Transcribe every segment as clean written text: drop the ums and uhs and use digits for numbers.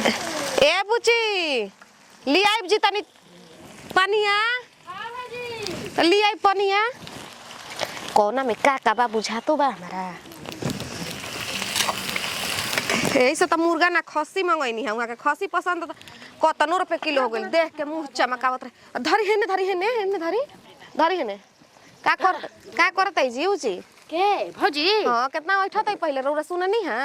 ए बुची ली आइब जी तनी पनिया। हां भाजी ली आइब पनिया। कोना में का बा बुझातो बा हमारा। ऐसे तो मुर्गा ना खस्सी मंगैनी है वहां के खस्सी पसंद तो कतनो रुपए किलो हो गइल देख के मुंह चमकावत रहे। धरी हेने धरी हेने का करत है जी उची के भौजी। हां कितना बैठत है पहले रौरा सुननी है।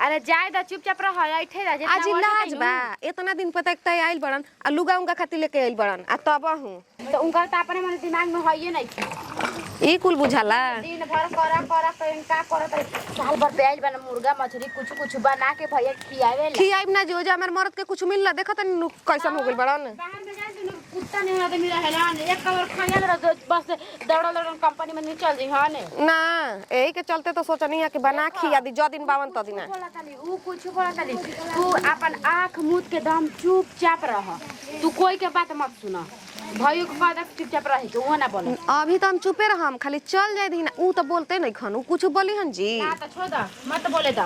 अरे जाय द चुपचाप रह ऐठे रह जितना आज लाज बा इतना दिन पता एकता आइल बड़न आ लुगा उनका खातिर लेके आइल बड़न आ तब हूं तो उनका त अपने मन दिमाग में हइए नहीं ई कुल बुझाला। दिन भर करा कहीं का करत साल भर पे आइल बना मुर्गा मछली कुछ बना के भैया खियाइब ना जो हमर मरद के कुछ मिलला देखत न कैसन हो गइल बड़न। बाहर में जाए दिन कुत्ता नहीं रहता मेरा हेलान एक कवर खाया रह बस दौड़ कंपनी में नहीं चल जी हां ने ना एही के चलते तो सोचनी है कि बना खिया दी जो दिन बावन त दिन ऊ कुछ बोलता नहीं तू अपन आंख मूंद के दम चुपचाप रह तू कोई के बात मत सुना भाइयों के बाद चुपचाप रही तो वो ना बोल। अभी तो हम चुपे रहम खाली चल जाए दी ना ऊ तो बोलते नहीं खन ऊ कुछ बोली हन जी ना तो छोड़ द मत बोले द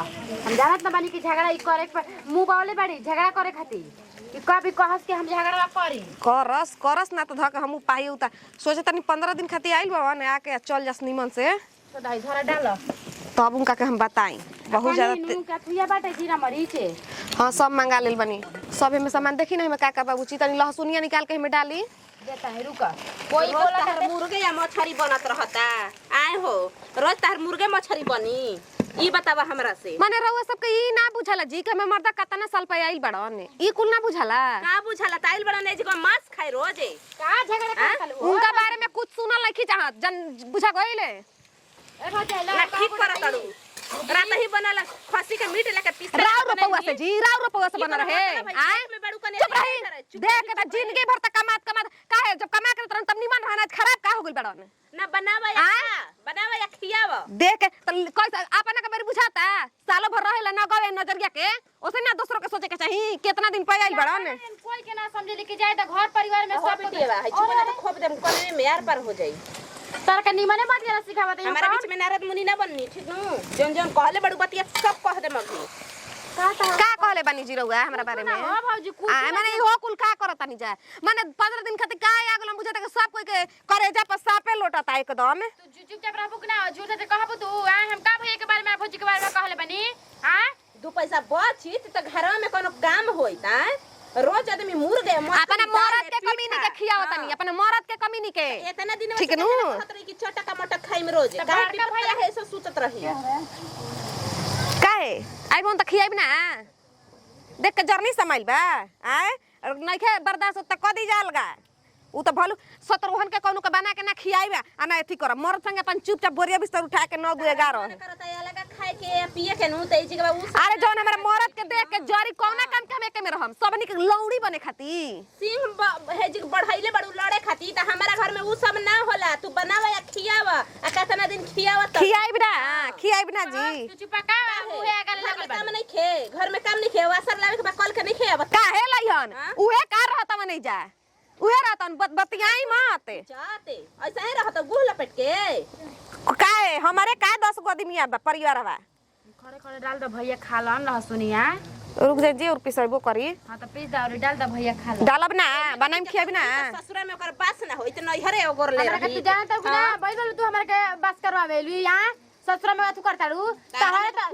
हम जानत ना बानी कि झगड़ा ई करे मुंह बावले बाड़ी झगड़ा करे खातिर कि कभी कहस के हम झगड़ा करी करस ना तो धक हम पाई उता सोचे तनी 15 दिन खातिर आइल बाबा ने आके चल जस निमन से तो दाई झरा डाल तब उनका के हम बताई बहुत ज्यादा का थुया बाटे जीरा मरीचे। हां सब मंगा लेल बनी सब में सामान देखी नहीं में का बाबूजी तनी लहसुनिया निकाल के में डाली देता है रुका कोई बोला तार मुर्गे या मछरी बनत रहता आए हो रोज तार मुर्गे मछरी बनी ई बतावा हमरा से माने रउआ सब के ई ना बुझाला जी के मैं मर्दा कतना साल पे आइल बड़न ई कुल ना बुझाला का बुझाला ताइल बड़ा ने जी मांस खाई रोजे का झगड़ा करत उनका बारे में कुछ सुनल नहीं चाहत जन बुझा गइले ए भजेला ना ठीक करत अड़ू रात ही बनाला खसी के मीट लेके पीस राव रुपवा से जी राव रुपवा से बन रहे आए में बड़ू कने चुप रही देख के जिंदगी भर तक कमात काहे जब कमा के तरन तब निमन रहना खराब का हो गइल बड़न ना बनावा या खियावा देख के कैसे आपन के बारे बुझाता सालों भर रहेला ना गवे नजरिया के ओसे ना दूसरों के सोचे के चाहिए कितना दिन पे आइल बड़न कोई के ना समझे लेके जाए त घर परिवार में सब बेटिया है चुपना तो खोप देम कने में यार पर हो जाई तार के निमने बात जरा सिखावत है हमारे बीच में नारद मुनि ना बननी ठीक नु जोन जोन कहले बड़ू बतिया सब कह दे मगी का कहले बानी जी रउआ हमरा बारे में हां भौजी कुछ माने हो कुल का करत नहीं जा माने 15 दिन खातिर का आ गेलम बुझाता के सब कोई के करेजा पर सापे लोटता एकदम तू चुपचाप रहबू कि ना झूठ से कहबू तू हम का भैया के बारे में भौजी के बारे में कहले बनी हां दो पैसा बची त घरवा में कोनो काम होई ता रोज आदमी मुर्गे अपना मरद के कमी नहीं के खियावत नहीं अपना मरद के कमी नहीं के इतना दिन में ठीक नु खतरे की चटका मटक खाई में रोज का भैया है सब सुतत रही काहे आई बोन त खियाइब ना देख के जर्नी समाइल बा आए नहीं के बर्दाश्त त कदी जालगा उ त भलु सतरोहन के कोनो के बना के ना खियाइबा आ ना एथी कर मरद संगे अपन चुपचाप बोरिया बिस्तर उठा के 9 2 11 करता है लगा खाए के पिए के नु त ई जगह उ अरे जौन हमरा मरद के देख के जरी कौना काम के में रहम सब निक लौड़ी बने खाती सिंह है जी बढ़ाइले बड़ू लड़े खाती त हमारा घर में उ सब ना होला तू बनावा या खियावा आ कितना दिन खियावा त खियाइब ना जी तू चुपा का मुहे आगे घर में काम नहीं खे घर में काम नहीं खे वासर लावे के कल के नहीं खे अब काहे लइहन उहे का रहत नहीं जा उहे रहतन बतियाई मत जाते ऐसा ही रहत गुह लपेट के काहे हमारे का 10 गो आदमी बा परिवार बा खड़े खड़े डाल दो भैया खा लन लहसुनिया रुक जा जी और पिसैबो करी हां त पीस दा और डाल दा भैया खा लन डालब ना बनाइम खियाबी ना ससुरा में ओकर बास ना होई त नैहरे ओगर ले हमरा के तू जानत हो ना बैगल तू हमरा के बास करवावेलु यहां ससुरा में तू करताड़ू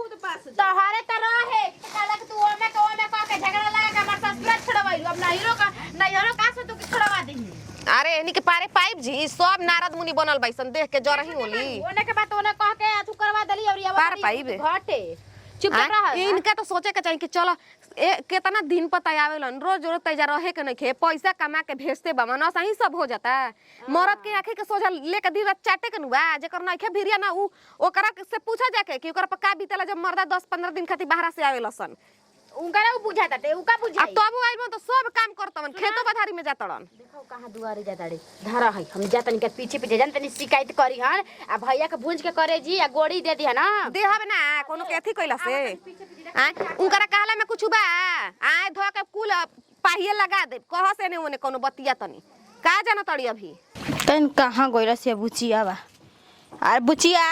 खुद पास तोहरे त रहे काला के तू ओमे कह के झगड़ा लगा के हमर ससुरा छड़वाइलु अब नैहरो का से तू के छड़वा देही अरे एनी के पारे पाइप जी सब नारद मुनि बनल बैसन देख के जरही होली ओने के बात ओने कह के तू करवा देली और पार पाइब घटे चुपचाप रह इनका तो सोचे के चाहिए कि चलो कितना दिन पता आवेलन रोज रोज तैयार रहे के नहीं खे पैसा कमा के भेजते बमन सही सब हो जाता मरद के आंखें के सोझा लेके दिन रात चाटे के नुआ जेकर नहीं खे भिरिया ना उ ओकरा से पूछा जाके कि ओकरा पर का बीतेला जब मर्दा 10-15 दिन खातिर बाहर से आवेलसन उनकरा उ बुझाता ते उ का बुझाई अब तब आइबो तो सब काम करतवन खेतो बधारी में जातड़न देखो कहां दुआरे जाताड़े धरा है हम जातनी के पीछे जान तनी शिकायत करी हन आ भैया के भूंज के करे जी आ गोड़ी दे दी है ना देहब ना कोनो के अथी कइला से उनकरा कहला में कुछ बा आए धो के कुल पाहिए लगा दे कह से ने ओने कोनो बतिया तनी का जाना तड़ी अभी तन कहां गइला से बुचिया बा अरे बुचिया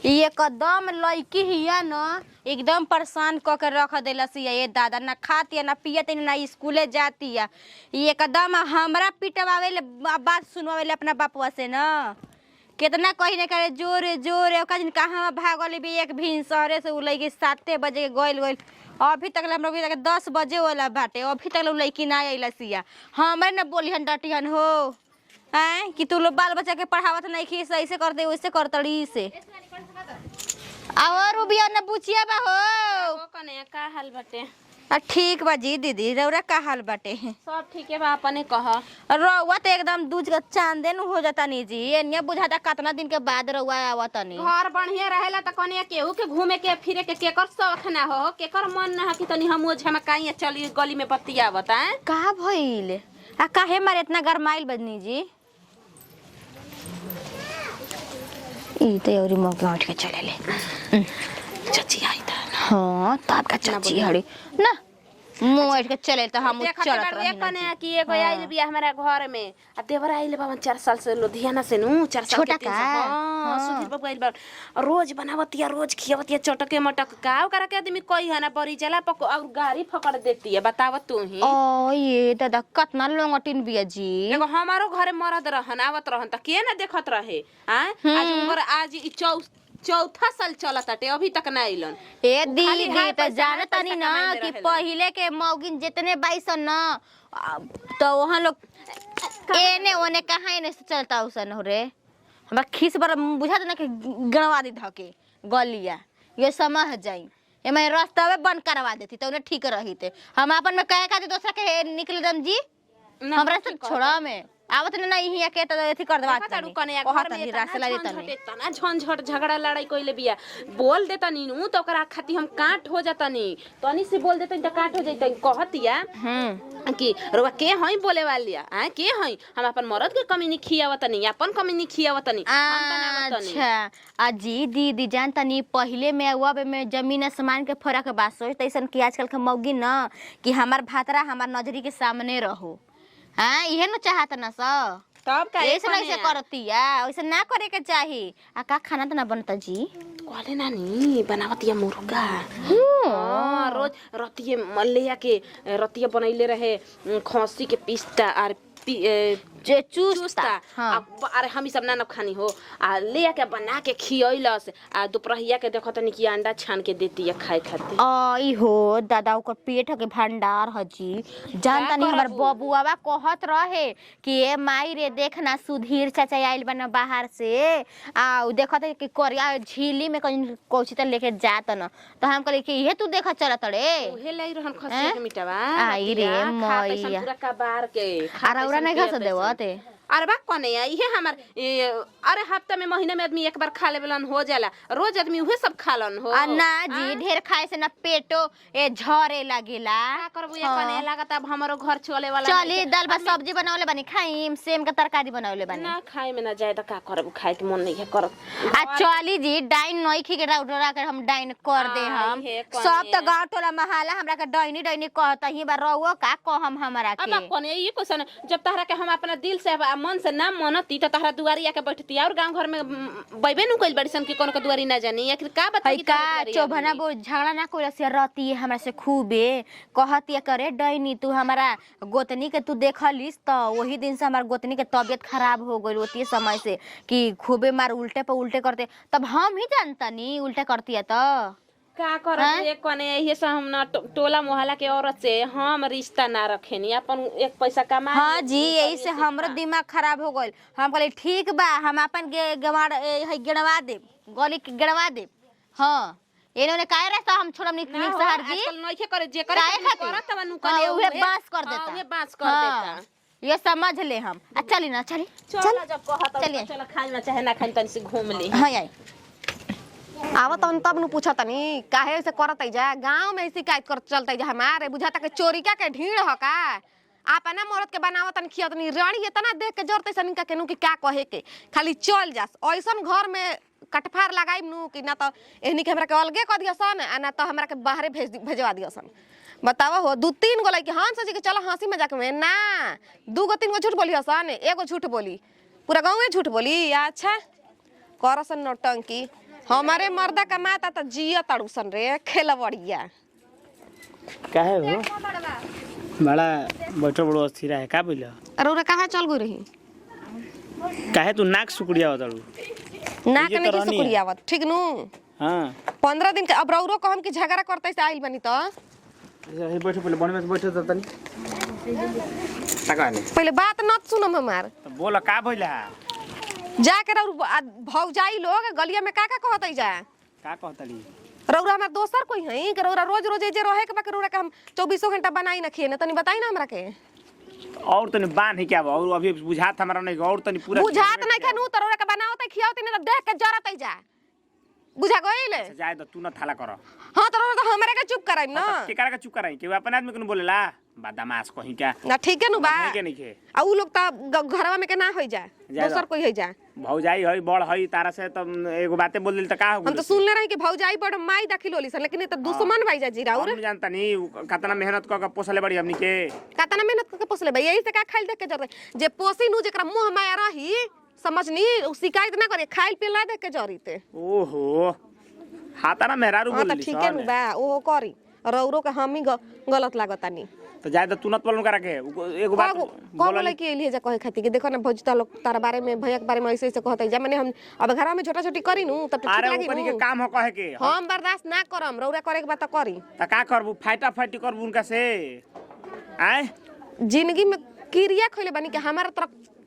ये कदम लड़की हिया न एकदम परेशान क के रख देलस ये दादा, ना खाती ना पियत ना स्कूले जाती है। ये कदम हमरा पिटवावे ले बात सुनवावे ले अपना बापवा से न। कितना कही न करे जोरे जोरे ओका दिन कहाँ भागल भी एक भिनसरे से उ लड़की 7 बजे के गइल अभी तक हम लोग 10 बजे वाला बाटे, अभी तक लड़की ना आइला सिया। हमें न बोलिहन डटिहन हो हैं कि तू लोग बाल बच्चा के पढ़ावत नहीं खी सही से करते वैसे करतड़ी से। और बिया न बुचिया बा हो कने का हाल बाटे? ठीक बा जी दीदी, रौरा का हाल बाटे? सब ठीक है बा, अपने कह। रौवा तो एकदम दूज का चांदन हो जाता नी जी, एनिया बुझाता कितना दिन के बाद रौवा आवत नी। घर बढ़िया रहेला त कने केहू के घूमे के फिरे के केकर शौक ना हो, केकर मन ना कि तनी हम झमकाई चली गली में बतियावत हैं। का भइल आ काहे मारे इतना गरमाइल बदनी जी? ई ते औरी मौके उठ के चले ले चाची आई था। हां तब का चाची हड़ी ना मुंह उठ के चले त हम चलत रही कने कि एगो आइल बिया हमारा घर में आ देवर आइल बा 4 साल से लुधियाना से नु 4 साल छोटा के का? हां सुधीर बाबू आइल बा, रोज बनावतिया रोज खियावतिया चटके मटक का करा के आदमी कोई है ना बरी जला पक और गाड़ी पकड़ देती है। बताव तू ही। ओ ये दादा कितना लोंगटिन बिया जी। एगो हमारो घरे मरद रहन आवत रहन त के ना देखत रहे हां। आज उमर आज ई चौथा साल चलत आटे अभी तक ना आइलन। ए दीदी त जानत नहीं ना कि पहिले के मौगिन जितने बाईसन ना तो वहां लोग एने ओने कहां ने चलता उसन हो रे। हमरा खीस बर बुझात ना कि गणवा दी धके गलिया ये समझ जाई ए मैं रास्ता बंद करवा देती तो उन्हें ठीक रही थे। हम अपन में कहे खातिर दूसरा के निकल दम जी हमरा से छोड़ा में आवत ना यही के त एथी कर देवा ताड़ू कने घर में रास्ता तना झंझट झगड़ा लड़ाई कइले बिया बोल देता नीनू तो ओकरा खाती हम काट हो जातनी तनी से बोल देतनी त काट हो जइतनी कहतिया कि रोवा के हई बोले वालिया आ के हई हम अपन मरद के कमी नहीं खियावतनी अपन कमी नहीं खियावतनी हम बनावतनी। अच्छा अजी दीदी जानतनी पहिले में अब में जमीन आसमान के फर्क बा। सोच तैसन कि आजकल के मौगी न कि हमार भातरा हमार नजरी के सामने रहो। हाँ इहे न चाहत ना स तब का ऐसे नहीं करतिया वैसे ना करे के चाही। आ का खाना त ना बनता जी? कहले नानी बनावतिया मुर्गा। हां रोज रतिये मल्लिया के रतिये बनैले रहे खस्सी के पिस्ता और जे चूस्ता। हाँ। अरे हम सब ना खानी हो आ ले के बना के खियलस आ दोपहरिया के देखतनी कि अंडा छान के देती है खाए खातिर। ई हो दादा ओकर पेट के भंडार हजी जानता नहीं। हमर बबुआवा कहत रहे कि ए माई रे देखना सुधीर चाचा आइल बना बाहर से आ देखत कि कोरिया झीली में कहीं कोची त लेके जात न तो हम कहले कि ये तू देख चलत रे उहे लई रहन खस्सी के मिटावा आई रे मैया पूरा कबार के अरे नहीं खा देवते। अरे बा कने इहे हमार अरे हफ्ता में महीने में आदमी एक बार खा लेवलन हो जाला रोज आदमी उहे सब खालन हो ना जी ढेर खाए से ना पेटो ए झरे लागेला। का करबू ये कने लागत अब हमरो घर चले वाला चली दाल बा सब्जी बनावले बानी खाइम सेम का तरकारी बनावले बानी ना खाए में ना जाए त का करबू खाए के मन नहीं है करत। आ चली जी डाइन नई खी के डरा के हम डाइन कर दे हम सब त गांव टोला महला हमरा के डाइनी डाइनी कहता ही बा रहो का कहम हमरा के। अब कने ये क्वेश्चन जब तहरा के हम अपना दिल से मन से ना मनती तो तहरा दुआरी आके बैठती और गांव घर में बैबे नु कइल बड़ी सन के कोनो के दुआरी ना जानी आखिर का बताई का चोभना बो झगड़ा ना कोइला से रहती है हमरा से खूबे कहती करे डैनी तू हमारा गोतनी के तू देखलिस तो वही दिन से हमार गोतनी के तबीयत खराब हो गइल होती है समय से कि खूबे मार उल्टे पे उल्टे करते तब हम ही जानता नी उल्टे करती है तो का करब एक कने यही से हम ना टोला मोहल्ला के औरत से हम रिश्ता ना रखेनी अपन एक पैसा कमा। हाँ जी यही से हमरो दिमाग खराब हो गइल। हम कहले ठीक बा हम अपन गड़वा दे गली के गड़वा दे। हाँ इन्होंने काहे रहता हम छोड़म निक शहर जी आजकल नइखे करे जे करे करत बा नु कने उहे बास कर देता उहे बास कर देता ये समझ ले हम। चली ना चली चल जब कहत चल खाई ना चाहे ना खाई तनी से घूम ले। हां आई आवत तब नु पूछत नी काहे से करत जा गांव में शिकायत कर चलते जा हमारे बुझाता के चोरी का के ढीड़ ह का आपना मरद के बनावत न खियत नी रानी इतना देख के जरते सनी का केनु कि का कहे के खाली चल जास ऐसन घर में कटफार लगाई नु कि ना तो एहनी के हमरा के अलगे क दियसन आ ना तो हमरा के बाहरे भेजवा दियसन। बतावा हो 2-3 गो लइके हां सजी के चलो हंसी मजाक में ना 2-3 गो झूठ बोली हसन एगो झूठ बोली पूरा गांव में झूठ बोली। अच्छा करसन नौटंकी हमारे मर्दा कमाता त जिया तड़ूसन रे खेलवड़िया। काहे हो बड़ा बैठो बड़ो अस्थिर है का बोल अरे ओरा कहाँ चल गई रही? काहे तू नाक सुकुड़िया तड़ू ना कने की सुकुड़ियावत ठीक नु। हां 15 दिन के अब रौरो कहम कि झगड़ा करते से आइल बनी त हे बैठो पहले बन में बैठो त तनी तका ने पहले बात न सुनम हमार। तो बोल का भइला जाके रौ भौजाई लोग गलिया में का कहतई जा का कहतली रौरा हमार दोसर कोई हई कि रौरा रोज रोज जे रहे के बा रौरा के हम 24 घंटा बनाई ना खिए ना तनी बताई ना हमरा के। और तनी बांध है क्या और अभी बुझात हमरा नहीं और तनी पूरा बुझात नहीं खनु त रौरा के बनावत खियावत नहीं त देख के जरतई जा बुझा गइले। जाए तो तू ना थाला कर हां त रौरा त हमरे के चुप कराई ना के करा के चुप कराई के अपन आदमी को बोलेला बदमाश कहीं क्या ना ठीक है नु बा के नहीं के आ उ लोग त घरवा में के ना होई जा दोसर कोई होई जा भौजाई हई बड़ हई तारा से त एगो बातें बोल दिल त का हो हम तो सुनले रही कि भौजाई बड़ माई दाखिल होली सन लेकिन ये तो दुश्मन भाई जा जीरा और हम जानता नहीं कितना मेहनत क के पोसले बड़ी हमनी के कतना मेहनत करके पोसले भाई यही से का खाइल देख के जर जे पोसी नु जेकरा मुंह माया रही समझनी उ शिकायत ना करे खाइल पिला देख के जरीते। ओहो हाता ना मेहरारू हां बोल त ठीक है नु बा ओ करी रौरो के हम ही गलत लागतानी तो जाए तो तू न बोलूं करा के एगो बात बोले के लिए जा कहे खाती कि देखो ना भौजी लोग तारा बारे में भैया के बारे में ऐसे ऐसे कहते जा माने हम अब घर में छोटा छोटी करी नु तब ठीक अरे लागी ऊपर के काम हो कहे के हम बर्दाश्त ना करम रौरा करे के बात करी त का करबू फाइटा फाइटी करबू उनका से आए जिंदगी में क्रिया खइले बानी कि हमारा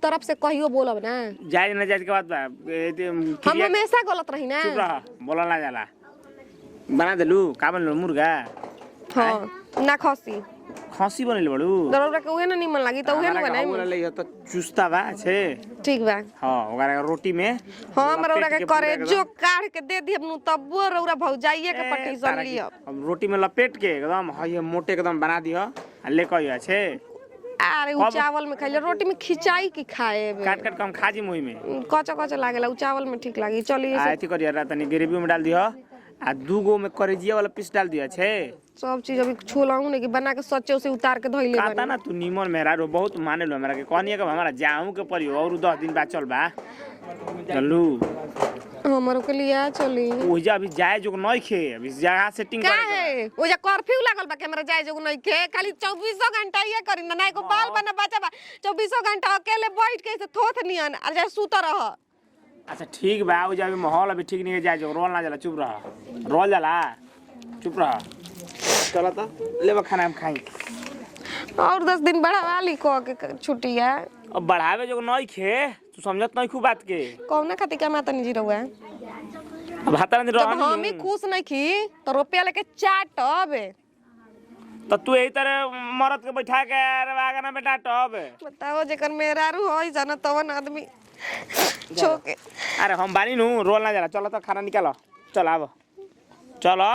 तरफ से कहियो बोलब ना जाए ना जाए के बाद हम हमेशा गलत रही ना चुप रह बोला ना जाला बना देलू का बनलो मुर्गा हां ना खसी खसी बनले बड़ू दरोरा के उहे ना निमन लागी त उहे ना बनाई बोला ले तो चुस्ता बा छे ठीक बा हां ओकरा रोटी में हम रौरा के करे जो काढ़ के दे दियब नु तब रौरा भौजाइए के पटीसन लियो अब रोटी में लपेट के एकदम हई मोटे एकदम बना दियो आ ले कहियो छे अरे उ चावल में खाइले रोटी में खिंचाई की खाए काट काट कम खाजी मुही में कच्चा कच्चा लागेला उ चावल में ठीक लागी चली आ एथी करिया तनी ग्रेवी में डाल दियो आ दूगो में करेजिया वाला पीस डाल दिया छे सब चीज अभी छोलाऊं ने कि बना के सच्चे से उतार के धइले काता ना तू निमन मेहरारू बहुत माने लो हमरा के कहनिया के हमारा जाऊं के परियो और 10 दिन बाद चल बा चलू हमरो के लिए चली ओजा अभी जाए जो नहीं खे अभी जगह सेटिंग का करे है ओजा कर्फ्यू लागल बा कैमरा जाए जो नहीं के खाली 24 घंटा ये करी ना एको बाल बना बचा बा 24 घंटा अकेले बैठ के से थोथ नियन और जा सुत रह। अच्छा ठीक बा ओजा अभी माहौल अभी ठीक नहीं जाए जो रोल ना जाला चुप रह रोल जाला चुप रह चला त लेबा खाना हम खाई और 10 दिन बढ़ावा ली को के छुट्टी है अब बढ़ावे जो नहीं खे तू समझत नहीं खूब बात के कौन खाती का माता नहीं जी रहुआ अब हाता नहीं जब रहनी हम ही खुश नहीं खी तो रुपया लेके चाटब तो तू यही तरह मरद के बैठा के आगे ना बेटा टब बताओ जेकर मेहरारू होई जाना तवन आदमी छोके अरे हम बानी नु रोल ना जाला चलो तो खाना निकालो चल आब चलो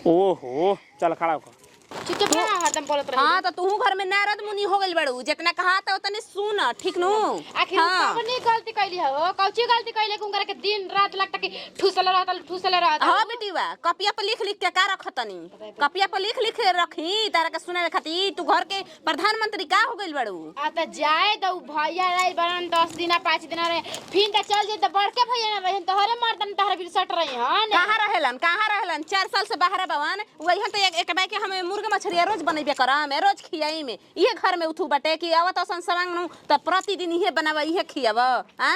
ओहो चल खड़ा हो चुपचाप रह हरदम बोलत रह। हां तो तू घर में नारद मुनि हो गइल बड़ू जितना कहा था उतने सुन ठीक नु आखिर कौनी गलती कैली हो कौची गलती कैले कुंगर के दिन रात लगता कि ठुसले रहता हां बेटीवा कपिया पर लिख लिख के का रखतनी कपिया पर लिख लिख रखी तारा के सुनावे खातिर तू घर के प्रधानमंत्री का हो गइल बड़ू आ त जाए दऊ भैया लाई बनन 10 दिन 5 दिन रे फिर त चल जे त बड़के भैया ना बहन तोहरे मर्दन तोहरे भी सट रही हन कहां रहलन 4 साल से बाहर बवन वही त एक बाई के हमें मुर्गा मछली रोज बनैबे करम रोज खियाई में इहे घर में उठू बटे कि आवत सन सवांग नु त प्रतिदिन इहे बनावा इहे खियाव हां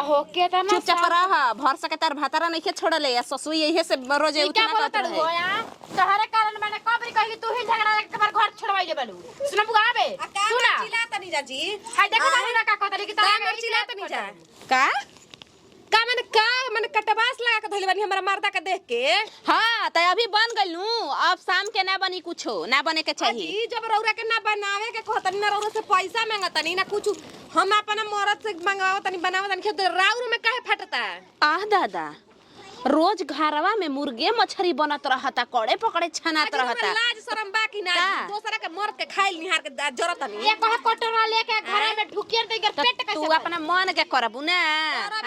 आहो के त ना चुपचाप रह भर सके तार भातारा नइखे छोड़ले या ससुई इहे से रोज क्या उठना बोलत करत हो रहे या तोहरे कारण मैंने कबरी कहली तू ही झगड़ा के तुम्हार घर छोड़वाइले बलू सुन बुआ आबे सुना चिल्लाता नहीं जा जी हाय देखो बाबू ना का कहतली कि तारा चिल्लाता नहीं जा का मैंने कटवास लगा के धइले बानी हमरा मर्दा के देख के हां त अभी बन गइल नु अब शाम के ना बनी कुछो ना बने के चाहिए जी जब रौरा के ना बनावे के कहतनी ना रौरा से पैसा मांगतनी ना कुछ हम अपना मर्द से मंगवावतनी बनावतनी खेत राउर में काहे फटता आह दादा रोज घरवा में मुर्गे मछली बनत रहता कड़े पकड़े छनात रहता लाज शरम बाकी ना का? दूसरा के मर्द के खाइल निहार के जरूरत नहीं ये कह कटोरा लेके घर में ढुकियर दे कर पेट तू कैसे अपना मन के करबू ना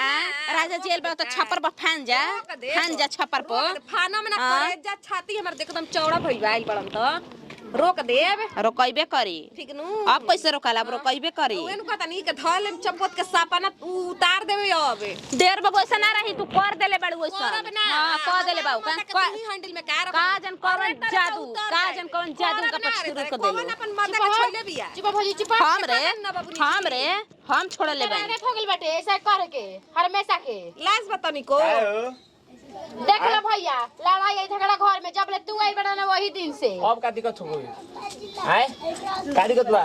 हां राजा जेल में तो छप्पर पर फान जा छप्पर पर फाना में ना करे जा छाती हमर एकदम चौड़ा भइल आइल बड़न त रोक देब रोकइबे करी ठीक नु अब कैसे रोकाला अब रोकइबे करी ओए नु कहता नहीं के धल चपत के सापना उतार देबे अब देर बाबू ऐसा ना रही तू कर देले बड़ू ऐसा करब ना हां कर देले बाबू हैंडल में का का जन कौन जादू का जन कौन जादू का पछ शुरू कर देलो अपन मर्दा के छोइले बिया चुप भौजी चुप हम रे हम छोड़ ले बानी मैंने ठोकल बाटे ऐसा करे के हमेशा के लाज बतानी को देख लो भैया लड़ाई झगड़ा घर में जब ले तू आई बना ना वही दिन से अब का दिक्कत हो गई आए का दिक्कत बा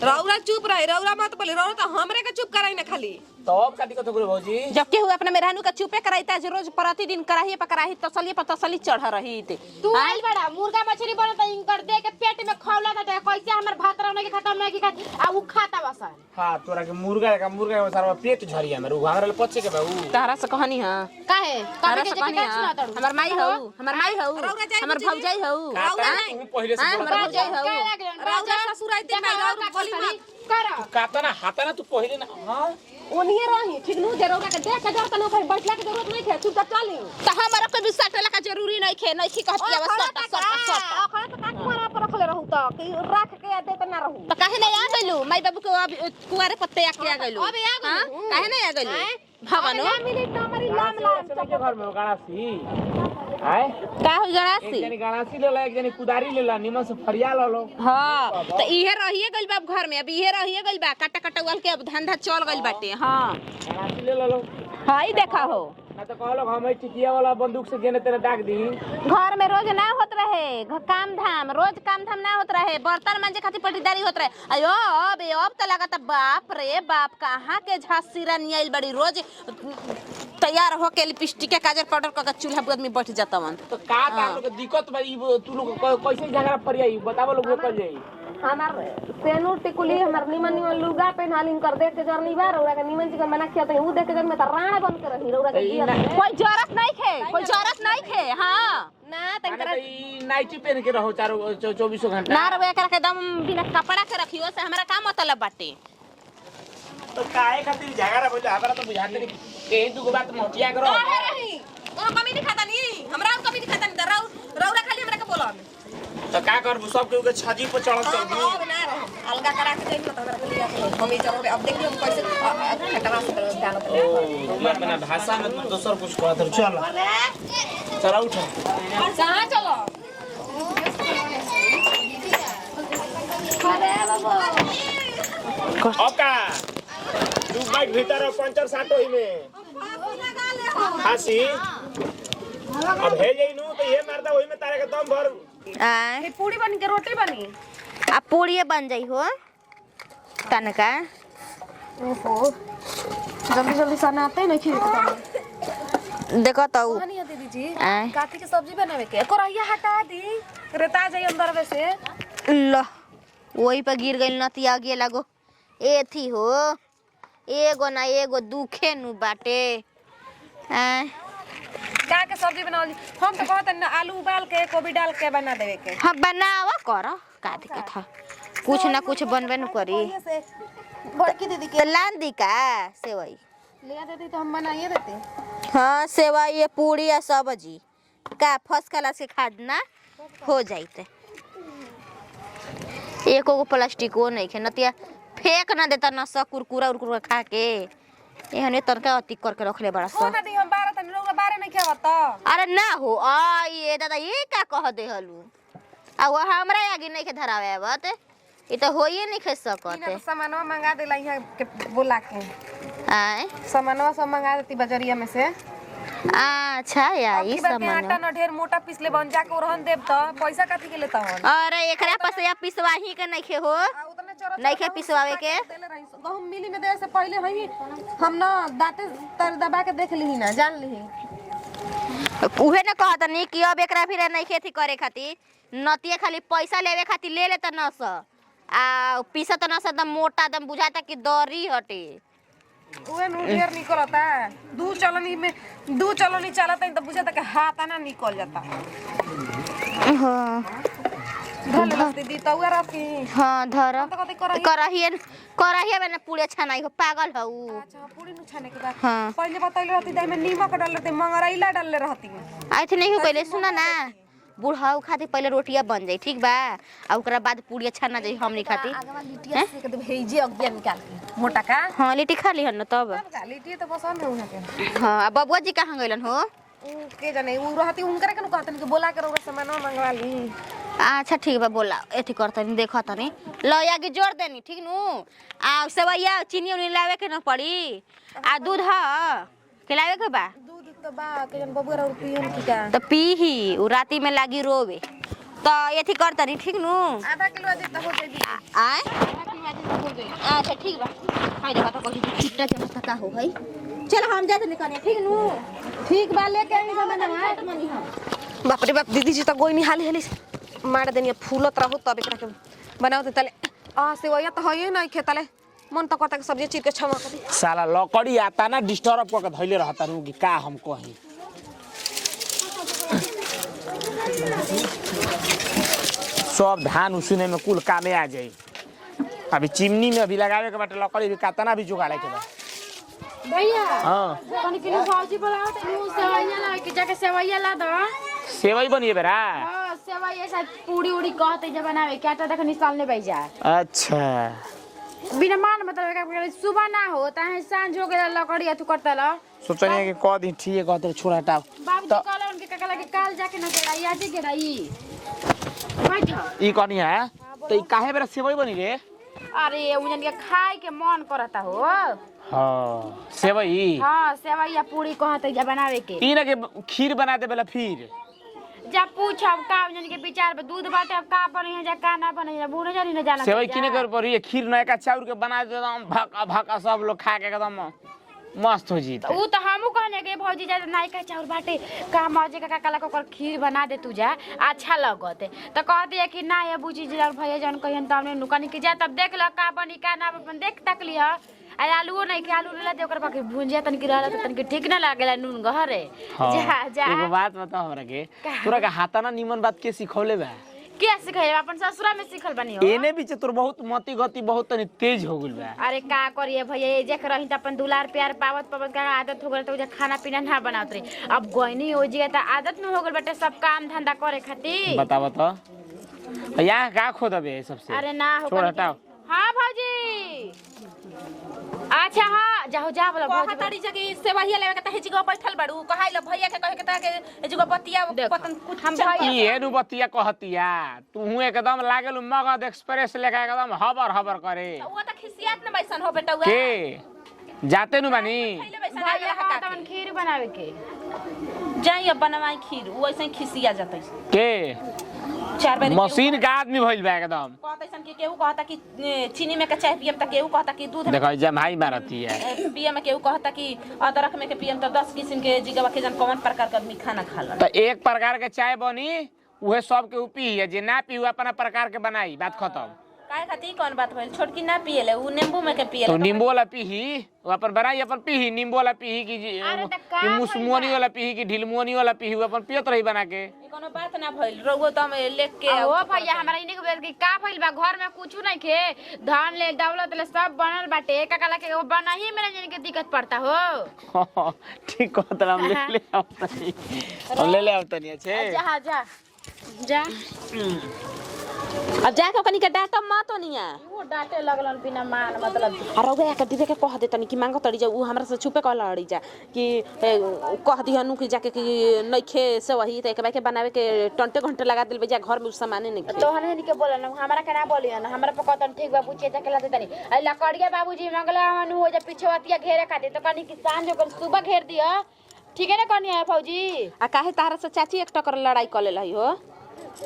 रौरा चुप रहे रौरा मत बोले रौरा तो हमरे के चुप कराई ना खाली तो अब का दिक्कत हो गई भौजी जब के हुए अपने मेहरानू का चुपे कराईता जो रोज प्रतिदिन कराही पर कराही तसली पर तसली चढ़ रही थे तू आइल बड़ा मुर्गा मछली बनता इनकर दे के पेट में खौला था कैसे हमर भात रौने के खत्म नहीं की खा आ उ खाता बसन हां तोरा के मुर्गा के सारा पेट झरी हमर उ हमरा पछे के बा उ तारा से कहानी हां काहे तारा कभी से के कहानी जगह सुना तड़ू हमर माई हो हमर भौजाई हो तू पहले से हमर बोला भौजाई हो रौरा ससुर आइते मैं रौरा बोली मत करा कातना हाथा ना तू पहले ना हां ओनिए रही ठीक नु जे रौरा के देख के जर तनो बैठला के जरूरत नहीं है चुप चली तो हमरा को भी सटला का जरूरी नहीं खे नहीं कहत के बस सट अखड़ा तो काट मारा पर रखले रहू तो कि रख के दे त ना रहू तो काहे नहीं आ गइलू माई बाबू को अब कुआरे पत्ते आके आ गइलू अबे आ गइलू। हां काहे नहीं आ गइलू भगवान ना मिली तो हमारी लाम लाम के घर में गाड़ासी आए का हो जरासी एक जनी गाड़ासी ले ला एक जनी कुदारी ले ला निमन से फरिया ला लो हां तो इहे रहिए गइल बा घर में अब इहे रहिए गइल बा काटा काटा वाल के अब धंधा चल गइल बाटे हां गाड़ासी ले ला लो हां देखा हो ना तो कहलो हम टिकिया वाला बंदूक से गेने तेरे दाग दी घर में रोज ना होत रहे काम धाम रोज काम धाम ना होत रहे बर्तन मांजे खातिर पटीदारी होत रहे अयो अब तो लगता बाप रे बाप कहाँ के झांसीरा नियल बड़ी रोज तैयार होके लिपस्टिक के काजल पाउडर का चूल्हा पर आदमी बैठ जाता मन तो का तार लोग दिक्कत बा तू लोग कैसे झगड़ा पड़ियाई बतावो लोग कर जाई हमार सेनु टिकुली हमार निमन निमन लुगा पहनालिन कर देख के जरनी बा रौरा के निमन चिकन बना खिया तो ऊ देख के जर में त राण बन के रही रौरा के जिया कोई जरूरत नहीं खे कोई जरूरत नहीं खे हां ना तंकरा ई नाइटी पहन के रहो चारों 24 घंटा ना रवे कर के दम बिना कपड़ा के रखियो से हमरा का मतलब बाटे तो काहे खातिर झगड़ा बोले हमरा तो बुझाते नहीं के दुगो बात मोटिया करो काहे रही ओ कमी नहीं खाता नी हमरा कमी नहीं खाता नी रौरा खाली हमरा के बोलन तो का कर सब के छजी पर चढ़ल चल अब ना रह अलगा करा के देख तो हमरा के लिया हम ई चलो अब देख लो कैसे खटरा से डालत ओ मन बना भाषा में तू दोसर कुछ कहत रह चल चला उठ कहां चलो अरे बाबा अब का तू बाइक भीतर पंचर साटो ही में हासी अब हे जाई नु तो ये मारदा वही में तारे के दम भर आय पूरी बनी के रोटी बनी आ पूड़िए बन जाई हो तनका ओहो जल्दी जल्दी सनाते नहीं खीर देखो तो नहीं दीदी जी आय काठी के सब्जी बनावे के कोरैया हटा दी रेता जाई अंदर में से ल वही पर गिर गइल नतिया गे लागो एथी हो एगो ना एगो दुखे नु बाटे आय का के सब्जी बनावली हम तो कहत न आलू उबाल के गोभी डाल के बना देवे के हाँ बनावा कर का दिक्कत है कुछ ना कुछ बनबे न करी से बड़की दीदी के लान दी का सेवई ले देती तो हम बनाइए देते हाँ सेवई ये पूड़ी या सब्जी का फर्स्ट क्लास के खाना हो जाते एको गो प्लास्टिको नहीं खे नतिया फेंक ना देता ना सा कुरकुरा उरकुरा खा के एहने तनका अति करके रखले बड़ा सा ना दी हम 12 तन लोग 12 नहीं खावत तो अरे ना हो आ ये दादा ये का कह दे हलू आ वो हमरा आगे नहीं के धरावे बात ये तो होइए नहीं खे सकत तो सामानवा मंगा देला यहां के बोला के आए सामानवा सब मंगा देती बाजारिया में से अच्छा या ई आटा सामान न ढेर मोटा पिसले बन जा के ओरहन देब त पैसा काथी के लेता हन अरे एकरा पास या पिसवाही के नहीं खे हो उतने चरच नहीं खे पिसवावे के गहूं मिली में दे से पहले हम ना दांते तर दबा के देख लीही ना जान लीही उहे न कहत नहीं कि अब एकरा फिर नहीं खेती करे खातिर नतिए खाली पैसा लेवे खातिर ले लेता न स आ पीसत न स दम मोटा दम बुझाता कि दरी हटे उहे नु ढेर निकलता दू चलनी चलता त बुझाता कि हाथ ना निकल जाता हां धल बस्ती दी त उहे रखी हां धर तो कथी करही कराहिए में न पूरे छनाई हो पागल हो अच्छा पूरी नु छाने के बाद हाँ। पहले बतैले रहती दाई में नीमक डाल रहती मंगरैला डालले रहती आई थे नहीं हो पहले सुना ना बुढ़ाऊ खातिर पहले रोटिया बन जाई ठीक बा आ ओकरा बाद पूरी छाना जाई हमनी खातिर आगवा लिट्टिया से के भेजी अगिया निकाल के मोटा का हां लिट्टी खा ली हन तब लिट्टी तो पसंद है उहाँ के हां आ बबुआ जी कहां गइलन हो उ के जाने उ रहती उनकरे के कहतन कि बोला के रोगा सामान मंगवा ली अच्छा ठीक बा बोला एथी करतनी देखतनी ल आगे जोड़ देनी ठीक नु आ सेवैया चीनी उनी लावे के न पड़ी आ दूध ह खिलावे के बा दूध तो बा के जन बबुआ और पियन की का तो पीही उ राती में लागी रोवे तो एथी करतनी ठीक नु आधा किलो दे तो हो जाई आए अच्छा ठीक बा हाय देखा तो कोई चिट्टा चमचा का हो भाई चल हम जाते निकने ठीक नु ठीक बा लेके आई सामान हाथ मनी हम बाप रे बाप दीदी जी तो गोई निहाल हेली मार देनी फूलत रहू तब एकरा के बनाओ तले आ सेवैया तो हइए नहीं खेतले मन तो कहता कि सब्जी चीर के छमा कर दी साला लकड़ी आता ना डिस्टर्ब करके धइले रहता नु कि का हम कही सब धान उसीने में कुल कामे आ जाई अभी चिमनी में अभी लगावे के बाटे लकड़ी भी कातना भी जुगाड़े के बा भैया हां कनी किलो सब्जी बनाओ त नु सेवैया ला के जाके सेवैया ला दो सेवई बनिए बेरा हां सेवैया साथ पूरी उड़ी कहते जे बनावे क्या त देख निकालने भाई जा अच्छा बिना मान मतलब का सुबह ना हो त सांझ हो गेला लकड़ी तू करता ल सोचनी कि क दिन ठीक कहते छोड़ा हटाओ बाबू जी कहला उनके काका लगे काल जाके ना गेड़ा आज ही गेड़ा ई बैठ ई कहनी है तो ई काहे बेरा सेवई बनी रे अरे उजन के खाए के मन करता हो हां सेवई हां सेवैया पूरी कहते जे बनावे के ई ना के खीर बना दे बेला फिर जब पूछब का उजन के विचार पे दूध बाटे अब का बने जा का ना बने जा बूढ़े जानी ना जाना सेवई किने कर पड़ी खीर नयका चाउर के बना दे एकदम भका भका सब लोग खा के एकदम मस्त हो जी ऊ तो हमू कहने के भौजी जा नाई का चाउर बाटे का मौजे का काला को खीर बना दे तू जा अच्छा लगते तो कहती है कि ना ये बुझी जा भैया जन कहन त हमने नुकानी के जा तब देख ल का बनी का ना अपन देख तक लिया आ आलू नहीं के आलू ले दे ओकर बाकी भुंजिया तन की रहला त तन के ठीक ना लागेला नून गहरे जा जा एगो बात बताओ हमरा के तोरा के हाथा ना निमन बात के सिखौले बा के सिखाए अपन ससुरा में सिखल बनी हो एने बीच तोर बहुत मति गति बहुत तनी तेज हो गइल बा अरे का करिए भैया ये जेक रही त अपन दुलार प्यार पावत पावत का आदत हो गल त खाना पीना ना बनावत रही अब गइनी हो जी त आदत में हो गल बेटे सब काम धंधा करे खातिर बताओ तो यहाँ का खो दबे सबसे अरे ना हो छोड़ हटाओ हां भौजी अच्छा हां जाओ जा बोला भौजी कहताड़ी जगी सेवैया लेवे के त हेजी गो बैठल बाड़ू कहाई ल भैया के कहे के त के हेजी गो बतिया पतन कुछ हम भैया ई एनु बतिया कहतिया तू एकदम लागल मगध एक्सप्रेस लेके एकदम हबर हबर करे वो त खिसियात न बैसन हो बेटा के जाते नु बानी भैया हां तवन खीर बनावे के जाई अब बनवाई खीर वो ऐसे खिसिया जातै के चार बार मशीन का आदमी भइल बा एकदम कहतैसन कि केहू कहता कि चीनी में के चाय पियम त केहू कहता कि दूध में देखो जमाई मारती है पियम में केहू कहता कि अदरक में के पियम त 10 किस्म के जिगवा के जन कौन प्रकार का आदमी खाना खाला तो एक प्रकार के चाय बनी उहे सब के उपी है जे ना पी अपना प्रकार के बनाई बात खत्म काहे खातिर कौन बात भइल छोटकी ना पिएले उ नींबू में के पिएले तो नींबू वाला पीही वो अपन बनाई अपन पीही नींबू वाला पीही कि मुसमुनी वाला पीही कि ढिलमुनी वाला पीही अपन पियत रही बना के ई कोनो बात ना भइल रोगो त हम लेख के ओ भैया हमरा इने के कि का भइल बा घर में कुछ नहीं खे धान ले दौलत ले सब बनल बाटे काला के बनाही में जाने के दिक्कत पड़ता हो ठीक कहत हम ले आवतनी हम ले आवतनी अच्छे जा जा जा अब जाके कनी के डाटा मत ओनिया वो डांटे लगलन बिना मान मतलब अरे वे के दीदी के कह दे तनी कि मांगो तड़ी जा उ हमरा से छुपे कहला अड़ी जा कि कह दिहनु कि जाके कि नइखे से वही त एकबा के बनावे के टंटे घंटे लगा दिल जा घर में सामान नहीं तो हने के बोलन हमरा के ना बोलियन हमरा पे कहतन ठीक बा पूछे जाके लाते तनी अई लकड़िया बाबूजी मंगला हनु हो जा पिछवतिया घेरे खातिर तो कनी कि सांझ हो सुबह घेर दिया ठीक है ना कनी है फौजी आ काहे तारा से चाची एक टकर लड़ाई कर लेलही हो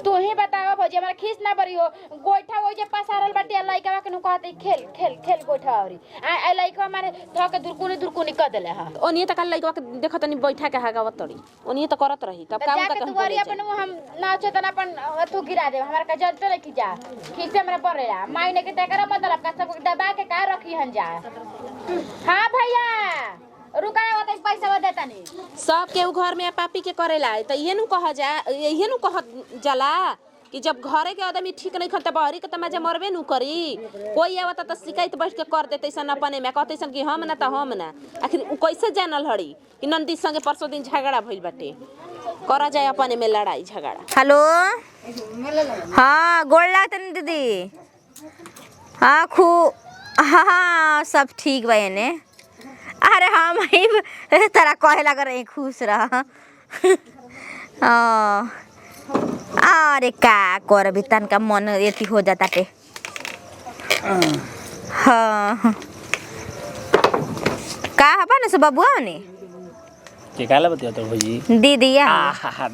तू ही बतावा भौजी हमरा खीस ना बरी हो गोइठा हो जे पसारल बाटे लइका के नु कहते खेल खेल खेल गोइठा औरी आ लइका मारे धके दुरकुनी क देले हा ओनिए त काल लइका के देखत तनी बैठा के हागावत तड़ी ओनिए त करत रही तब काम जाके का तू वरी अपन हम नाचे तना अपन अथु गिरा दे हमरा का जल्द ले की जा खीस हमरा पड़ेला मायने के तेकरा मतलब का सब दबा के का रखी हन जा हां भैया रुका होते पैसा देता नहीं सब के उ घर में पापी के करेला त इहे नु कह जा इहे नु कह जाला कि जब घरे के आदमी ठीक नहीं खते बहरी के त मजा मरबे नु करी। कोई आवता त शिकायत बैठ के कर देते सन अपने में कहते सन कि हम ना त हम ना। आखिर उ कैसे जानल हड़ी कि नंदी संगे परसों दिन झगड़ा भइल बाटे। करा जाए अपने में लड़ाई झगड़ा। हेलो हाँ गोड़ लागत नहीं दीदी। हाँ हाँ सब ठीक बा ने। अरे हम ही तारा कहे लग रहे खुश रह। अरे का कर भी तन का मन एती हो जाता टे। हाँ का हबा न सब बबुआ ने के काला बतिया तो भौजी दीदी या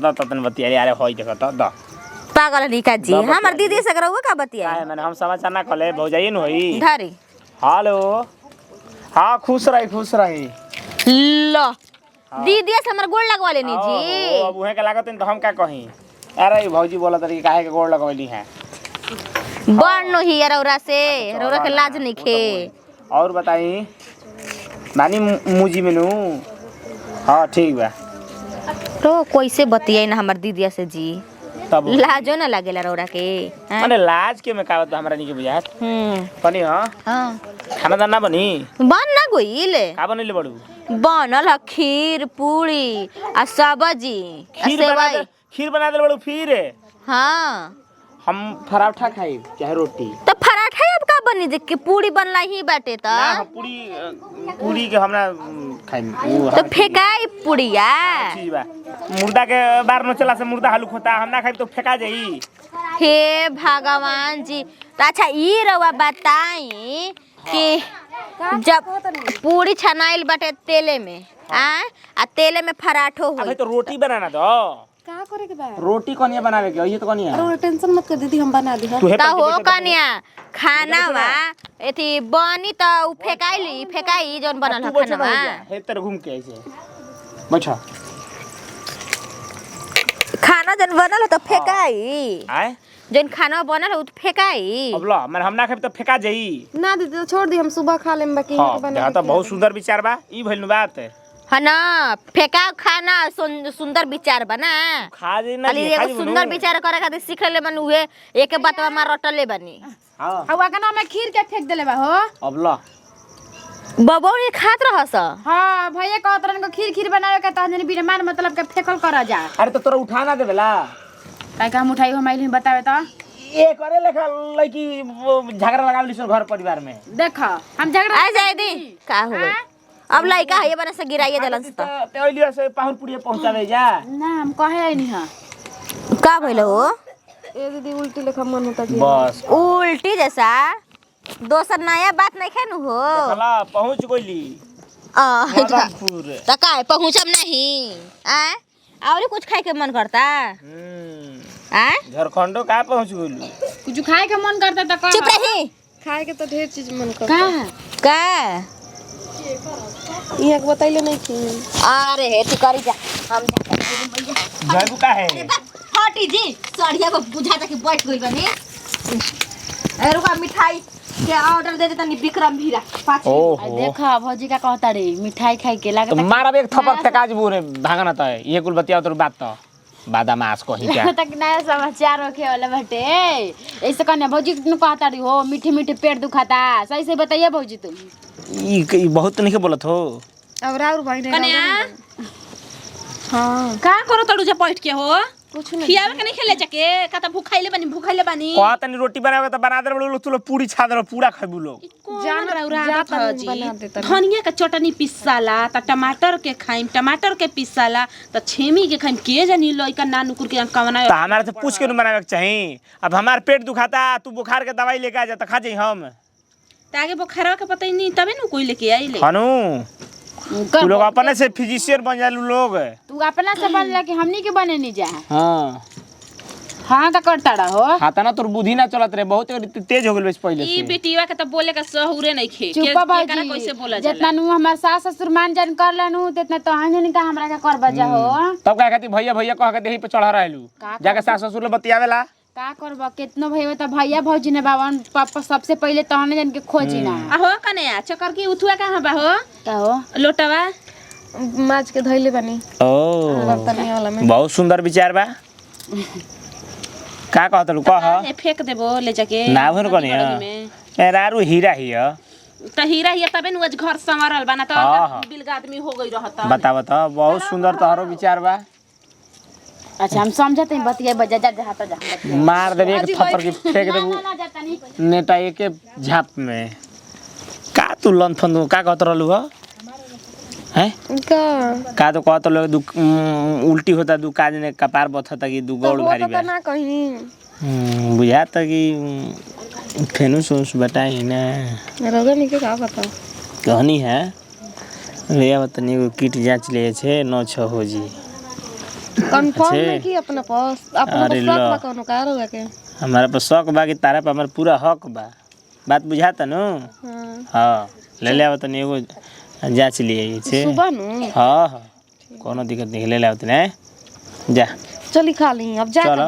द तन बतिया यार होई देखो तो द पागल निका जी हमर दीदी से करौआ का बतिया काहे मैंने हम समाचार ना कले भौजाई न होई। धरी हेलो हाँ खुश रही लो दीदी से हमर गोड़ लगवा लेनी जी। अब उहे के लागत तो हम का कही। अरे भौजी बोला तरी काहे के गोड़ लगवली है बनो ही रौरा से रौरा के लाज नहीं खे। और बताई नानी मुजी मेनू। हाँ ठीक बा तो कैसे बतियाई ना हमर दीदिया से जी तब लाजो ना लागेला रौरा के हैं? माने लाज के में कावत हमरा नहीं के बुझात बनी। हां हाँ खाना दाना बनी बन ना गोइले का बनले बड़ू बनल ह खीर पूरी आ सब्जी आ सेवई। खीर बना दे बड़ू फिर हाँ हम पराठा खाई चाहे रोटी। तो पराठा अब का बनी जे के पूरी बनला ही बाटे त ना हम पूरी के हमरा खाई तो फेकाई पुड़िया। ठीक बा मुर्दा के बार न चला से मुर्दा हालू खोता हम ना खाई तो फेका जाई। हे भगवान जी तो अच्छा ई रवा बताई कि जब पूरी छनाइल बाटे तेले में आ तेले में पराठो अबे होई तो रोटी बनाना दो का करे के बा रोटी कोनिया बनावे के ये तो कोनिया अरे टेंशन मत कर दीदी हम बना दी। तू हे त हो कन्या खानावा एथी बनी त उ फेकाई जौन बनल ह खानावा। हे तर घूम के ऐसे बैठा खाना जौन बनल ह त फेकाई आए जौन खाना बनल ह उ फेकाई। अब ला मैं हम ना खाई तो फेका जाई। ना दीदी तो छोड़ दी हम सुबह खा लेम बाकी हां बना यहाँ तो बहुत सुंदर विचार बा ई भइल बात है ना फेकाओ खाना सुंदर विचार बना खा जे ना खाली एगो सुंदर विचार करे खातिर सीख ले मन उहे एक बातवा मार रटले बनी। हां हवा का नाम खीर के फेंक देले बा हो। अब ला बबौनी खात रहस। हां भैया कहत रहन को खीर बनावे के तहन बिना मान मतलब के फेकल करा जा। अरे तो तोरा उठा ना देवेला काहे का हम उठाई हम आइल बतावे त ए करे लेखा लड़की झगड़ा लगावली सो घर परिवार में देख हम झगड़ा आ जाए दी का हो गई अब लइका है बना से गिराइए देलन से ते ओइलिया से पाहुर पुड़िया पहुंचावे जा ना हम कहे आई नहीं हां का भइल हो ए दीदी उल्टी लेखा मन होता जी। बस उल्टी जैसा दोसर नया बात नहीं खेनु हो। चला पहुंच गइली मदनपुर त का पहुंचम नहीं आ और कुछ खाए के मन करता आ झारखंडो का पहुंच गइलू कुछ खाए के मन करता त का चुप रही खाए के तो ढेर चीज मन करता का इहाँ के बतैले नहीं थी। अरे हे तू करी जा हम जाबू का है हटी जी सड़िया को बुझाता कि बैठ गई बनी। ए रुका मिठाई के ऑर्डर दे देता नी विक्रम भीरा पाँच। ओहो देखा भौजी का कहता रे मिठाई खाई के तो लागत मारब एक थपक फेकाज बुरे भागना त ये कुल बतिया तो बात तो बादामास को ही क्या तक नया समाचार रखे वाला बटे ऐसे कहना भौजी तुम कहता रही हो मीठे मीठे पेट दुखाता सही से बताइए भौजी तुम ई बहुत नहीं के बोलत हो अब राउर भाई ने कन्या हां का करो तड़ू जा बैठ के हो कुछ नहीं खियावे के नहीं खेले जाके का त भूखाइले बानी कहा तनी रोटी बनावे त बना दे बोलो तू पूरी छा दे पूरा खाबू लोग जान रउरा जाता आदत नहीं बना देता जी धनिया के चटनी पिसाला त टमाटर के खाइम टमाटर के पिसाला त छेमी के खाइम के जानी लइका ना नुकुर के कवना त हमारे से पूछ के न बनावे के चाहिए। अब हमार पेट दुखाता तू बुखार के दवाई लेके आ जा त खा जाई हम तागे बुखारवा के पता ही नहीं तबे न कोई लेके आइले हनु तू लोग अपने से फिजिशियन बन जालू लोग। तू अपना से बन ला कि हमनी के बने नहीं जा हां हां का करता रहो हाता ना तोर बुद्धि ना चलत रे बहुत तेज हो गेल बस पहले ई से बेटीवा के त बोले का सहूरे नहीं खे चुप केकरा बाजी कैसे बोला जितना जाला नु हमार सास ससुर मान जान कर लेनु तितना तो हानि का हमरा का कर बजा हो तब का कहती भैया भैया कह के देही पे चढ़ा रहलू का जाके सास ससुर ले बतियावेला का करब कितनो भइयो त भैया भौजी ने बावन पापा सबसे पहले तहने जन के खोजी ना आहो कन्या चक्कर की उठुआ कहां बा हो का हो लोटवा माज के धइले बानी ओ बर्तनिया वाला में। बहुत सुंदर विचार बा का कहत लू कह ए फेंक देबो ले जाके ना भर कनी गड़गी में। ए रारू हीरा हिया त हीरा हिया तबे नु आज घर संवरल बना त हाँ। बिलगा आदमी हो गई रहता। बताव त बहुत सुंदर तोहरो विचार बा अच्छा हम समझते हैं बतिया बजा जा जहां जा मार देबे एक थप्पड़ की फेंक देबू ना जाता नहीं नेटा एके झाप में का तू लंथन का कहत रहलू ह हैं का तो कहत रहलू उल्टी होता दू काज ने कपार बथता कि दू गौड़ भारी बा ना कहीं बुझाता कि फेनु सोच बताई ना रोगा नहीं के का बताओ कहनी है ले तनी एगो किट जांच ले छे 9-6 हो जी कंफर्म नहीं कि अपना पास अरे शक लो। बा कोनो कार होगा के हमारा पर शक बा कि तारा पर हमारा पूरा हक बा बात बुझाता नु हां हाँ ले ले तनी एगो जांच लिए छे सुबह नु हाँ हाँ कोनो दिक्कत नहीं ले ले तनी जा चली खा ली अब जा चलो